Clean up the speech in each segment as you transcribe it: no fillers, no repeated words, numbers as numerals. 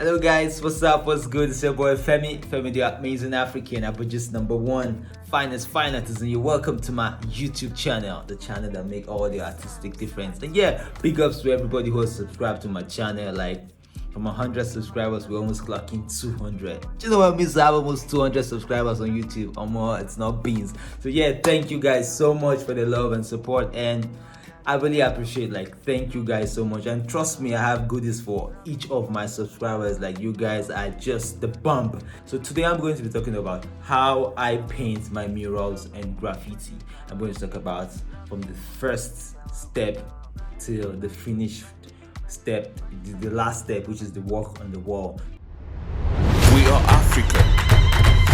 Hello guys, what's up? What's good? It's your boy Femi the amazing African, Abuja's number one finest fine artist, and you're welcome to my YouTube channel, the channel that make all the artistic difference. And yeah, big ups to everybody who has subscribed to my channel. Like from 100 subscribers, we're almost clocking 200. Do you know what it means to have almost 200 subscribers on YouTube or more? It's not beans. So yeah, thank you guys so much for the love and support, and I really appreciate, thank you guys so much. And trust me, I have goodies for each of my subscribers. You guys are just the bump. So today I'm going to be talking about how I paint my murals and graffiti. I'm going to talk about from the first step till the finished step, the last step, which is the work on the wall. We are Africa.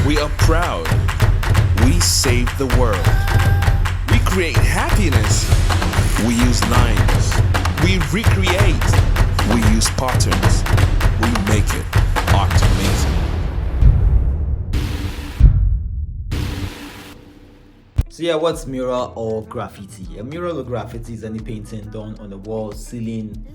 We are proud. We save the world. We create happiness. We use lines. We recreate. We use patterns. We make it art amazing. So yeah, what's mural or graffiti? A mural or graffiti is any painting done on the wall, ceiling,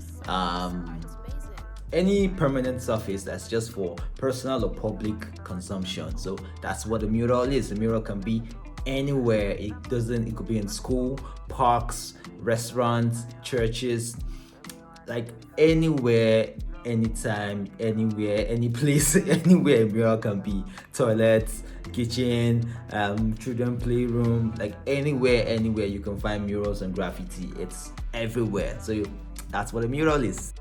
any permanent surface that's just for personal or public consumption. So that's what a mural is. A mural can be anywhere. It could be in school, parks, restaurants, churches, anywhere, anytime, anywhere, any place, anywhere a mural can be. Toilets, kitchen, children playroom, anywhere you can find murals and graffiti. It's everywhere. So that's what a mural is.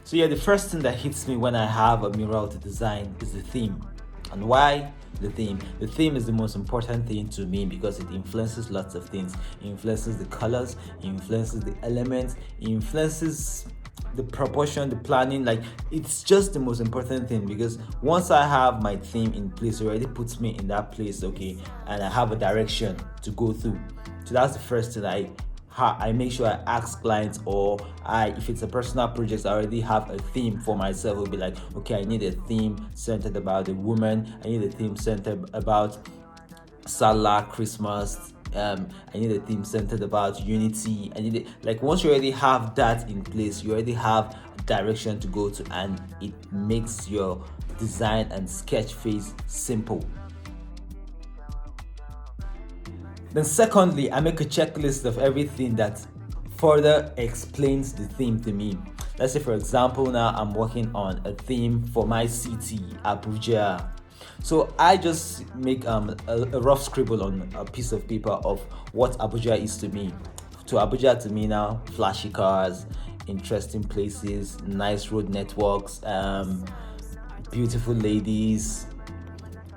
So yeah, the first thing that hits me when I have a mural to design is the theme. And why the theme? The theme is the most important thing to me because it influences lots of things. It influences the colors, it influences the elements, it influences the proportion, the planning. It's just the most important thing, because once I have my theme in place, it already puts me in that place, okay, and I have a direction to go through. So that's the first thing I make sure I ask clients, or if it's a personal project, I already have a theme for myself. It'll be like, okay, I need a theme centered about a woman. I need a theme centered about Salah, Christmas. I need a theme centered about unity. I need it. Once you already have that in place, you already have a direction to go to, and it makes your design and sketch phase simple. Then secondly, I make a checklist of everything that further explains the theme to me. Let's say, for example, now I'm working on a theme for my city, Abuja. So I just make a rough scribble on a piece of paper of what Abuja is to me. To Abuja to me now, flashy cars, interesting places, nice road networks, beautiful ladies,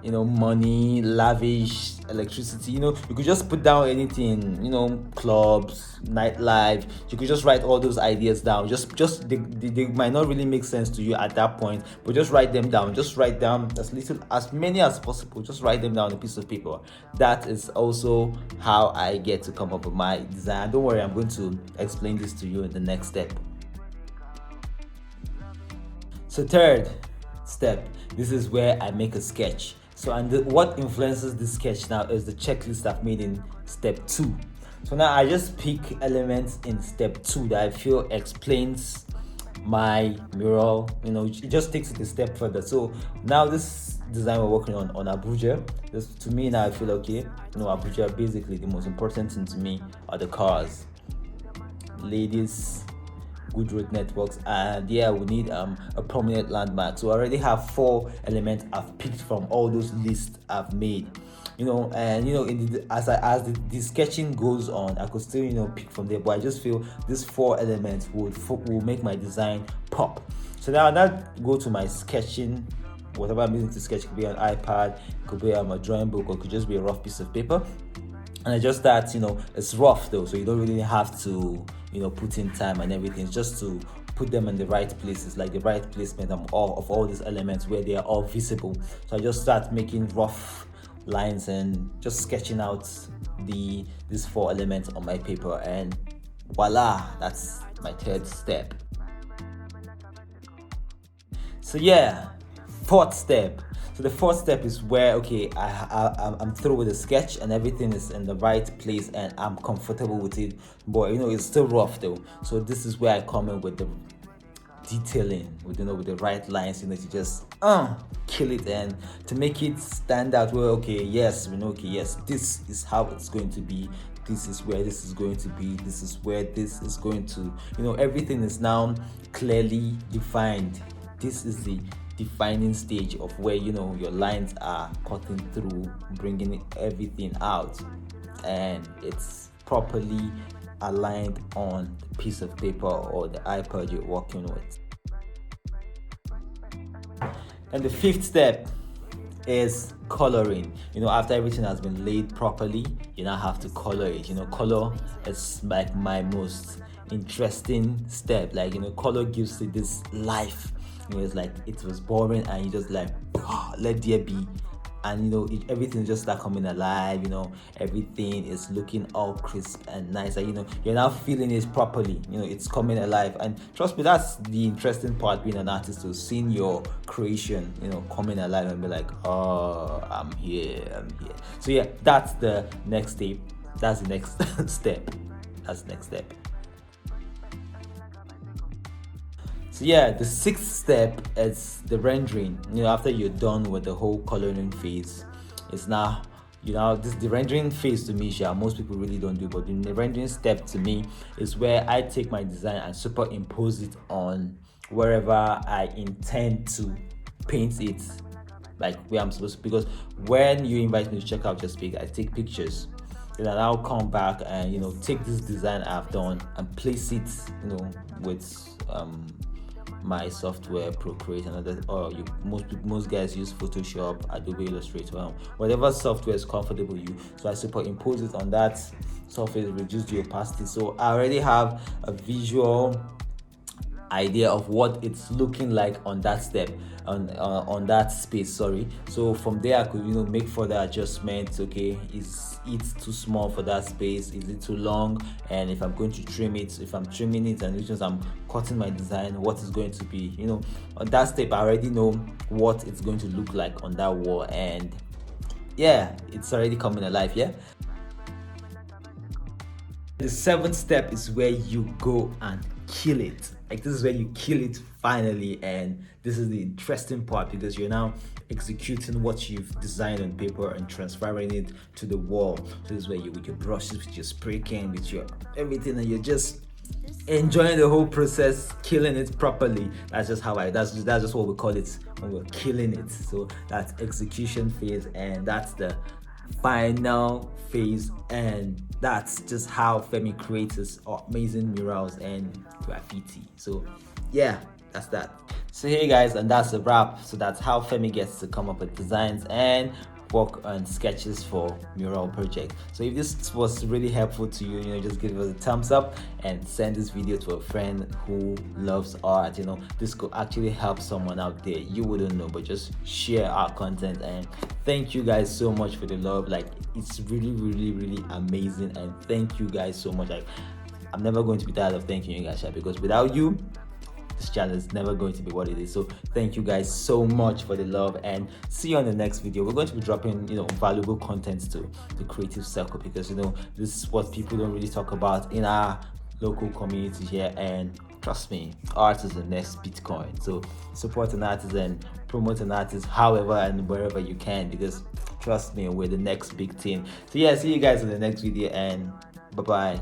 money, lavish, electricity. You could just put down anything, clubs, nightlife. You could just write all those ideas down. Just they might not really make sense to you at that point, but just write them down. Just write down as many as possible. Just write them down on a piece of paper. That is also how I get to come up with my design. Don't worry, I'm going to explain this to you in the next step. So third step, this is where I make a sketch. So what influences this sketch now is the checklist I've made in step 2. So now I just pick elements in step 2 that I feel explains my mural. It just takes it a step further. So now this design we're working on Abuja, to me now I feel okay. Abuja, basically the most important thing to me are the cars, ladies, good road networks, and we need a prominent landmark. So I already have 4 elements I've picked from all those lists I've made. As the sketching goes on, I could still pick from there, but I just feel these 4 elements will make my design pop. So now go to my sketching. Whatever I'm using to sketch, could be an iPad, could be a drawing book, or could just be a rough piece of paper. And I just start, it's rough though, so you don't really have to put in time and everything. It's just to put them in the right places, the right placement of all these elements where they are all visible. So I just start making rough lines and just sketching out these 4 elements on my paper, and voila, that's my third step. So yeah, fourth step. So the fourth step is where, okay, I'm through with the sketch and everything is in the right place and I'm comfortable with it, but it's still rough though. So this is where I come in with the detailing with with the right lines, to just kill it, and to make it stand out. Well, okay, yes, okay, yes, this is how it's going to be, this is where this is going to be, this is where this is going to, everything is now clearly defined. This is the defining stage of where your lines are cutting through, bringing everything out, and it's properly aligned on the piece of paper or the iPad you're working with. And the fifth step is coloring. After everything has been laid properly, you now have to color it. Color is like my most interesting step. Like, color gives it this life. It's like it was boring and you just like, let there be. And everything just start coming alive. Everything is looking all crisp and nice, and you're now feeling it properly. It's coming alive, and trust me, that's the interesting part being an artist, to seeing your creation coming alive and be like, oh, I'm here. So yeah, that's the next step. That's the next step. So yeah, the sixth step is the rendering. After you're done with the whole coloring phase, it's now the rendering phase to me, most people really don't do, but the rendering step to me is where I take my design and superimpose it on wherever I intend to paint it, like where I'm supposed to. Because when you invite me to check out your space, I take pictures. Then I'll come back and take this design I've done and place it with my software, Procreate, and other, or most guys use Photoshop, Adobe Illustrator, whatever software is comfortable with you. So I superimpose it on that software, reduce the opacity, so I already have a visual idea of what it's looking like on that step, on that space, sorry. So from there I could make further adjustments. Okay, is it too small for that space, is it too long, and if I'm going to trim it, if I'm trimming it, and which means I'm cutting my design, what is going to be on that step. I already know what it's going to look like on that wall, and yeah, it's already coming alive. Yeah. The seventh step is where you go and kill it. Like, this is where you kill it finally, and this is the interesting part, because you're now executing what you've designed on paper and transferring it to the wall. So this is where you, with your brushes, with your spray can, with your everything, and you're just enjoying the whole process, killing it properly. That's just what we call it when we're killing it. So that's execution phase, and that's the final phase, and that's just how Femi creates his amazing murals and graffiti. So yeah, that's that. So hey guys, and that's a wrap. So that's how Femi gets to come up with designs and work on sketches for mural project. So if this was really helpful to you, just give us a thumbs up and send this video to a friend who loves art. This could actually help someone out there you wouldn't know, but just share our content. And thank you guys so much for the love. Like, it's really, really, really amazing, and thank you guys so much. Like, I'm never going to be tired of thanking you guys, because without you, this channel is never going to be what it is. So thank you guys so much for the love, and see you on the next video. We're going to be dropping valuable content to the creative circle, because this is what people don't really talk about in our local community here. And trust me, art is the next Bitcoin. So support an artist and promote an artist however and wherever you can, because trust me, we're the next big thing. So yeah, see you guys in the next video, and bye bye.